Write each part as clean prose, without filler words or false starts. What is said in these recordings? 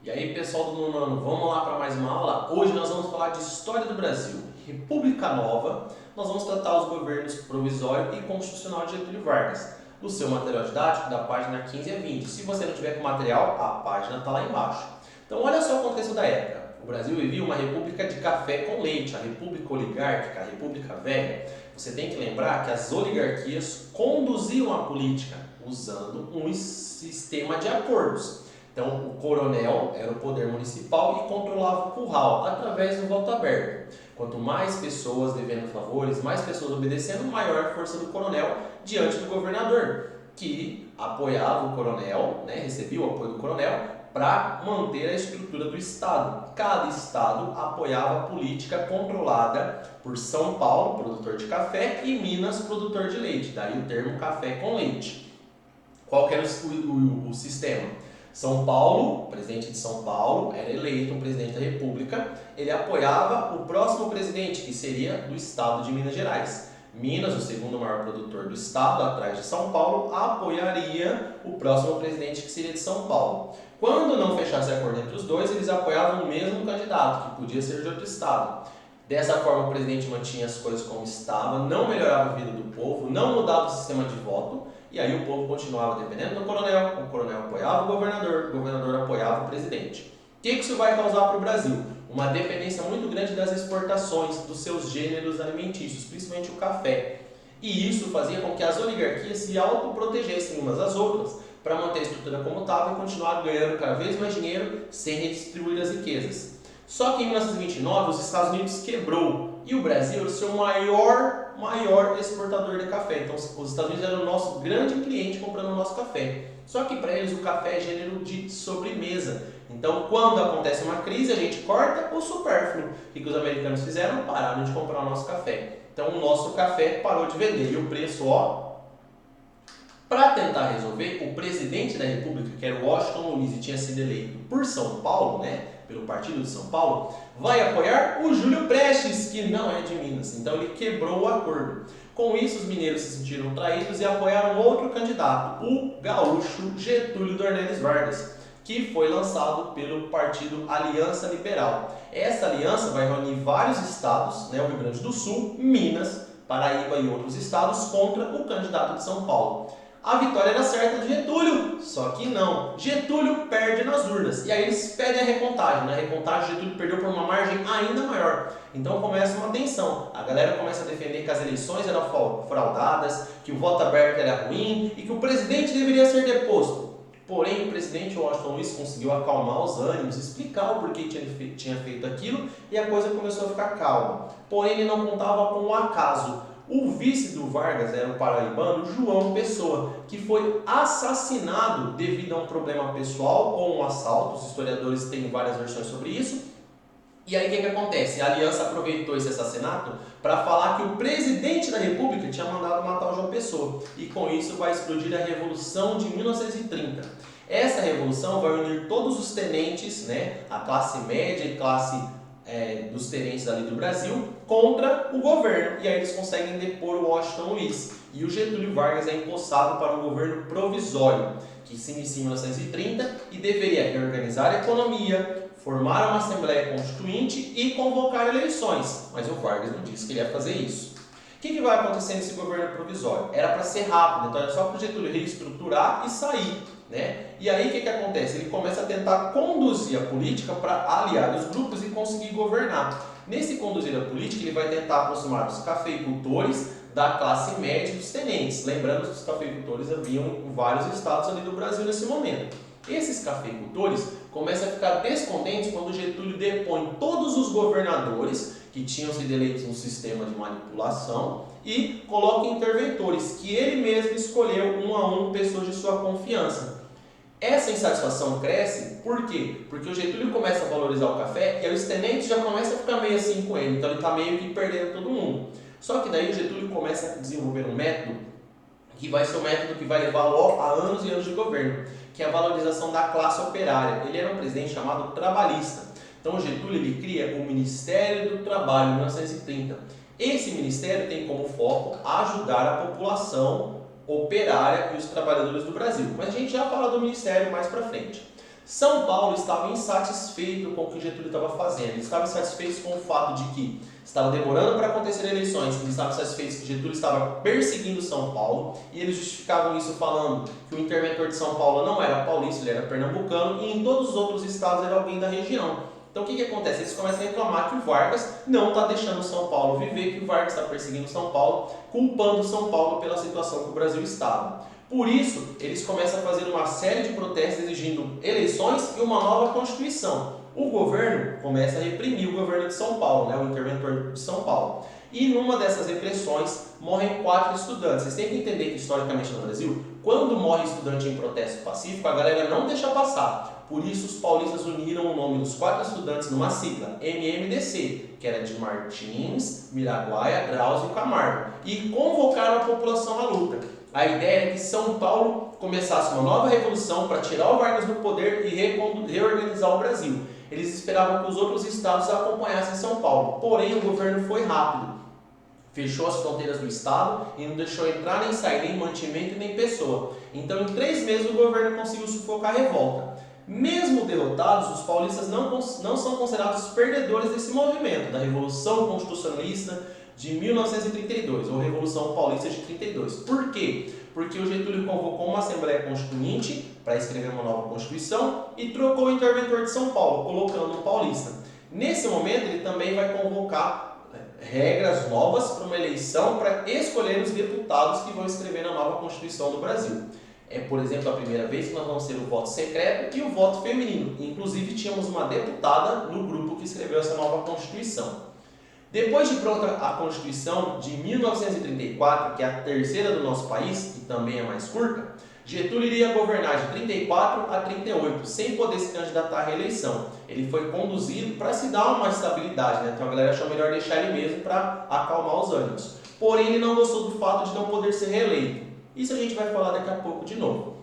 E aí, pessoal do nono ano, vamos lá para mais uma aula? Hoje nós vamos falar de História do Brasil, República Nova. Nós vamos tratar os governos provisório e constitucional de Getúlio Vargas. O seu material didático da página 15 a 20. Se você não tiver com material, a página está lá embaixo. Então, olha só o contexto da época. O Brasil vivia uma república de café com leite, a república oligárquica, a república velha. Você tem que lembrar que as oligarquias conduziam a política usando um sistema de acordos. Então, o coronel era o poder municipal e controlava o curral através do voto aberto. Quanto mais pessoas devendo favores, mais pessoas obedecendo, maior a força do coronel diante do governador, que apoiava o coronel, recebia o apoio do coronel para manter a estrutura do Estado. Cada Estado apoiava a política controlada por São Paulo, produtor de café, e Minas, produtor de leite. Daí o termo café com leite. Qual que era o sistema? São Paulo, o presidente de São Paulo, era eleito um presidente da República, ele apoiava o próximo presidente, que seria do estado de Minas Gerais. Minas, o segundo maior produtor do estado, atrás de São Paulo, apoiaria o próximo presidente, que seria de São Paulo. Quando não fechasse acordo entre os dois, eles apoiavam o mesmo candidato, que podia ser de outro estado. Dessa forma, o presidente mantinha as coisas como estava, não melhorava a vida do povo, não mudava o sistema de voto, e aí o povo continuava dependendo do coronel, o coronel apoiava o governador apoiava o presidente. O que isso vai causar para o Brasil? Uma dependência muito grande das exportações dos seus gêneros alimentícios, principalmente o café. E isso fazia com que as oligarquias se autoprotegessem umas às outras para manter a estrutura como estava e continuar ganhando cada vez mais dinheiro sem redistribuir as riquezas. Só que em 1929 os Estados Unidos quebrou e o Brasil era o seu maior exportador de café. Então os Estados Unidos eram o nosso grande cliente comprando o nosso café. Só que para eles o café é gênero de sobremesa. Então quando acontece uma crise a gente corta o supérfluo. O que os americanos fizeram? Pararam de comprar o nosso café. Então o nosso café parou de vender e o preço, para tentar resolver, o presidente da República, que era o Washington Luiz e tinha sido eleito por São Paulo, pelo partido de São Paulo, vai apoiar o Júlio Prestes, que não é de Minas. Então ele quebrou o acordo. Com isso, os mineiros se sentiram traídos e apoiaram outro candidato, o gaúcho Getúlio Dornelles Vargas, que foi lançado pelo partido Aliança Liberal. Essa aliança vai reunir vários estados, o Rio Grande do Sul, Minas, Paraíba e outros estados, contra o candidato de São Paulo. A vitória era certa de Getúlio, só que não. Getúlio perde nas urnas e aí eles pedem a recontagem. Na recontagem, Getúlio perdeu por uma margem ainda maior. Então começa uma tensão. A galera começa a defender que as eleições eram fraudadas, que o voto aberto era ruim e que o presidente deveria ser deposto. Porém, o presidente Washington Luiz conseguiu acalmar os ânimos, explicar o porquê tinha feito aquilo e a coisa começou a ficar calma. Porém, ele não contava com o acaso. O vice do Vargas era o paraibano João Pessoa, que foi assassinado devido a um problema pessoal ou um assalto. Os historiadores têm várias versões sobre isso. E aí o que acontece? A aliança aproveitou esse assassinato para falar que o presidente da República tinha mandado matar o João Pessoa. E com isso vai explodir a Revolução de 1930. Essa revolução vai unir todos os tenentes, a classe média e classe dos tenentes ali do Brasil contra o governo, e aí eles conseguem depor o Washington Luiz e o Getúlio Vargas é empossado para um governo provisório que se inicia em 1930 e deveria reorganizar a economia, formar uma Assembleia Constituinte e convocar eleições, mas o Vargas não disse que ele ia fazer isso. O que vai acontecer nesse governo provisório? Era para ser rápido, então era só para o Getúlio reestruturar e sair. E aí o que acontece? Ele começa a tentar conduzir a política para aliar os grupos e conseguir governar. Nesse conduzir a política, ele vai tentar aproximar os cafeicultores da classe média e dos tenentes. Lembrando que os cafeicultores haviam em vários estados ali do Brasil nesse momento. Esses cafeicultores começam a ficar descontentes quando Getúlio depõe todos os governadores que tinham sido eleitos no sistema de manipulação e coloca interventores, que ele mesmo escolheu um a um pessoas de sua confiança. Essa insatisfação cresce, por quê? Porque o Getúlio começa a valorizar o café e aí os tenentes já começam a ficar meio assim com ele, então ele está meio que perdendo todo mundo. Só que daí o Getúlio começa a desenvolver um método que vai ser um método que vai levar a anos e anos de governo, que é a valorização da classe operária. Ele era um presidente chamado trabalhista. Então o Getúlio ele cria o Ministério do Trabalho em 1930. Esse ministério tem como foco ajudar a população operária e os trabalhadores do Brasil. Mas a gente já fala do ministério mais para frente. São Paulo estava insatisfeito com o que Getúlio estava fazendo. Eles estavam insatisfeitos com o fato de que estava demorando para acontecer eleições, eles estavam insatisfeitos que Getúlio estava perseguindo São Paulo, e eles justificavam isso falando que o interventor de São Paulo não era paulista, ele era pernambucano, e em todos os outros estados era alguém da região. Então o que acontece? Eles começam a reclamar que o Vargas não está deixando São Paulo viver, que o Vargas está perseguindo São Paulo, culpando São Paulo pela situação que o Brasil estava. Por isso, eles começam a fazer uma série de protestos exigindo eleições e uma nova Constituição. O governo começa a reprimir o governo de São Paulo, né, o interventor de São Paulo. E numa dessas repressões morrem 4 estudantes. Vocês têm que entender que historicamente no Brasil, quando morre estudante em protesto pacífico, a galera não deixa passar. Por isso os paulistas uniram o nome dos 4 estudantes numa sigla, MMDC, que era de Martins, Miraguaia, Drauzio e Camargo, e convocaram a população à luta. A ideia é que São Paulo começasse uma nova revolução para tirar o Vargas do poder e reorganizar o Brasil. Eles esperavam que os outros estados acompanhassem São Paulo, porém o governo foi rápido. Fechou as fronteiras do estado e não deixou entrar nem sair nem mantimento nem pessoa. Então em 3 meses o governo conseguiu sufocar a revolta. Mesmo derrotados, os paulistas não são considerados perdedores desse movimento, da Revolução Constitucionalista de 1932, ou Revolução Paulista de 32. Por quê? Porque o Getúlio convocou uma Assembleia Constituinte para escrever uma nova Constituição e trocou o interventor de São Paulo, colocando um paulista. Nesse momento, ele também vai convocar regras novas para uma eleição para escolher os deputados que vão escrever na nova Constituição do Brasil. É, por exemplo, a primeira vez que nós vamos ter o voto secreto e o voto feminino. Inclusive, tínhamos uma deputada no grupo que escreveu essa nova Constituição. Depois de pronta a Constituição de 1934, que é a terceira do nosso país, e também é mais curta, Getúlio iria governar de 34 a 38, sem poder se candidatar à reeleição. Ele foi conduzido para se dar uma estabilidade, né? Então a galera achou melhor deixar ele mesmo para acalmar os ânimos. Porém, ele não gostou do fato de não poder ser reeleito. Isso a gente vai falar daqui a pouco de novo.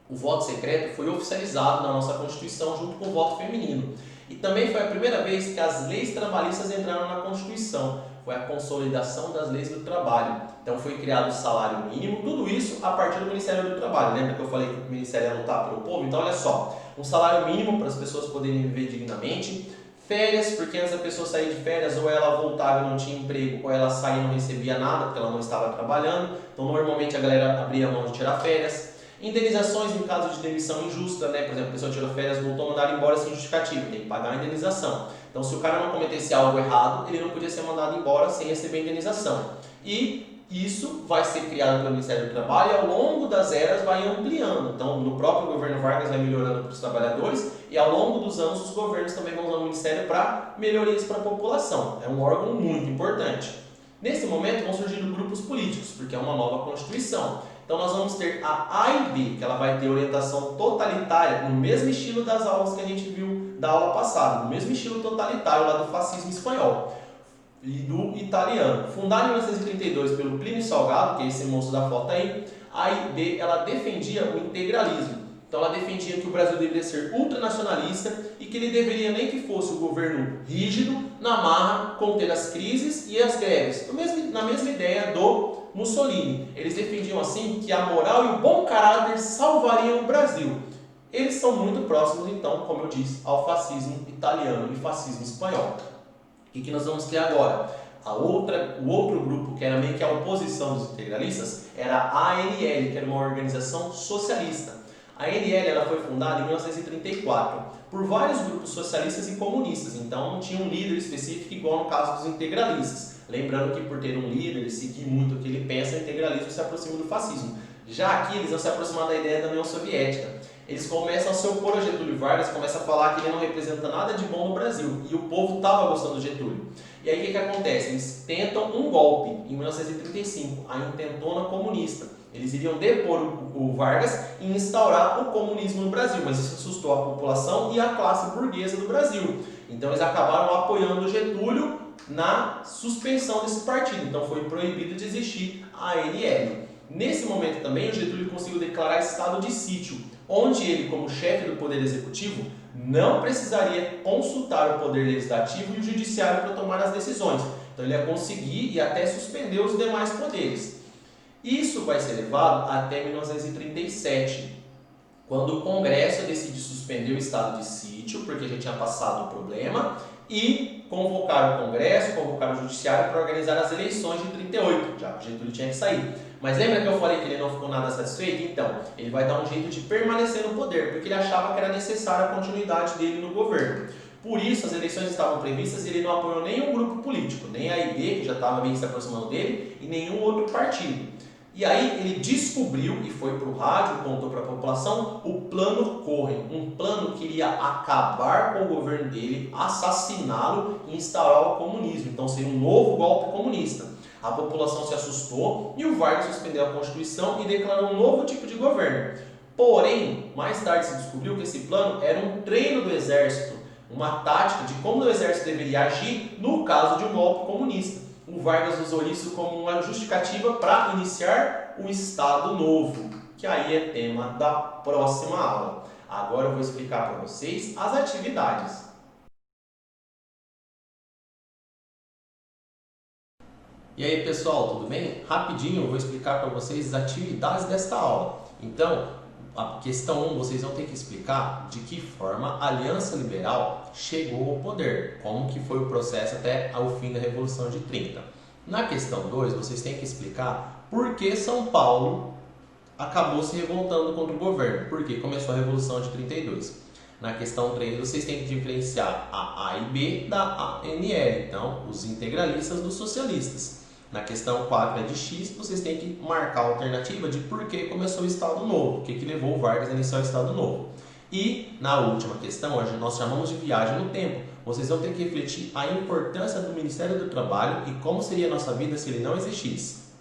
O voto secreto foi oficializado na nossa Constituição junto com o voto feminino. E também foi a primeira vez que as leis trabalhistas entraram na Constituição. Foi a consolidação das leis do trabalho. Então foi criado o salário mínimo, tudo isso a partir do Ministério do Trabalho. Lembra que eu falei que o Ministério ia lutar pelo povo? Então olha só, um salário mínimo para as pessoas poderem viver dignamente, férias, porque antes a pessoa saía de férias, ou ela voltava e não tinha emprego, ou ela saía e não recebia nada, porque ela não estava trabalhando. Então normalmente a galera abria mão de tirar férias. Indenizações em caso de demissão injusta, né? Por exemplo, a pessoa tirou férias, voltou a mandar embora sem justificativa, tem que pagar a indenização. Então, se o cara não cometesse algo errado, ele não podia ser mandado embora sem receber indenização. E isso vai ser criado pelo Ministério do Trabalho e ao longo das eras vai ampliando. Então, no próprio governo Vargas vai melhorando para os trabalhadores e ao longo dos anos os governos também vão usar o Ministério para melhorias para a população. É um órgão muito importante. Nesse momento vão surgir grupos políticos, porque é uma nova Constituição. Então nós vamos ter a A e B, que ela vai ter orientação totalitária, no mesmo estilo das aulas que a gente viu da aula passada, no mesmo estilo totalitário lá do fascismo espanhol e do italiano. Fundada em 1932 pelo Plínio Salgado, que é esse moço da foto aí, a A e B ela defendia o integralismo. Então ela defendia que o Brasil deveria ser ultranacionalista e que ele deveria nem que fosse o governo rígido, na marra, conter as crises e as greves. Na mesma ideia do Mussolini. Eles defendiam assim que a moral e o bom caráter salvariam o Brasil. Eles são muito próximos, então, como eu disse, ao fascismo italiano e fascismo espanhol. O que nós vamos ter agora? O outro grupo, que era meio que a oposição dos integralistas, era a ANL, que era uma organização socialista. A ANL ela foi fundada em 1934 por vários grupos socialistas e comunistas, então não tinha um líder específico igual no caso dos integralistas. Lembrando que por ter um líder e seguir muito o que ele pensa, o integralismo se aproxima do fascismo. Já aqui eles vão se aproximar da ideia da União Soviética. Eles começam a se opor a Getúlio Vargas, começam a falar que ele não representa nada de bom no Brasil. E o povo estava gostando do Getúlio. E aí o que acontece? Eles tentam um golpe em 1935, a intentona comunista. Eles iriam depor o Vargas e instaurar o comunismo no Brasil, mas isso assustou a população e a classe burguesa do Brasil. Então eles acabaram apoiando o Getúlio na suspensão desse partido. Então foi proibido de existir a ANL. Nesse momento também o Getúlio conseguiu declarar estado de sítio, onde ele, como chefe do Poder Executivo, não precisaria consultar o Poder Legislativo e o Judiciário para tomar as decisões. Então ele ia conseguir e até suspender os demais poderes. Isso vai ser levado até 1937. quando o Congresso decide suspender o estado de sítio, porque já tinha passado o problema, e convocar o Congresso, convocar o Judiciário para organizar as eleições de 38, já que o Getúlio tinha que sair. Mas lembra que eu falei que ele não ficou nada satisfeito? Então, ele vai dar um jeito de permanecer no poder, porque ele achava que era necessária a continuidade dele no governo. Por isso, as eleições estavam previstas e ele não apoiou nenhum grupo político, nem a AIB, que já estava meio se aproximando dele, e nenhum outro partido. E aí ele descobriu, e foi para o rádio, contou para a população, o Plano Cohen, um plano que iria acabar com o governo dele, assassiná-lo e instaurar o comunismo. Então seria um novo golpe comunista. A população se assustou e o Vargas suspendeu a Constituição e declarou um novo tipo de governo. Porém, mais tarde se descobriu que esse plano era um treino do exército, uma tática de como o exército deveria agir no caso de um golpe comunista. O Vargas usou isso como uma justificativa para iniciar o Estado Novo, que aí é tema da próxima aula. Agora eu vou explicar para vocês as atividades. E aí pessoal, tudo bem? Rapidinho eu vou explicar para vocês as atividades desta aula. Então, a questão 1, vocês vão ter que explicar de que forma a Aliança Liberal chegou ao poder, como que foi o processo até ao fim da Revolução de 30. Na questão 2, vocês têm que explicar por que São Paulo acabou se revoltando contra o governo, porque começou a Revolução de 32. Na questão 3, vocês têm que diferenciar a A e B da ANL, então os integralistas dos socialistas. Na questão 4 é de X, vocês têm que marcar a alternativa de por que começou o Estado Novo, o que levou o Vargas a iniciar o Estado Novo. E na última questão, hoje nós chamamos de viagem no tempo. Vocês vão ter que refletir a importância do Ministério do Trabalho e como seria a nossa vida se ele não existisse.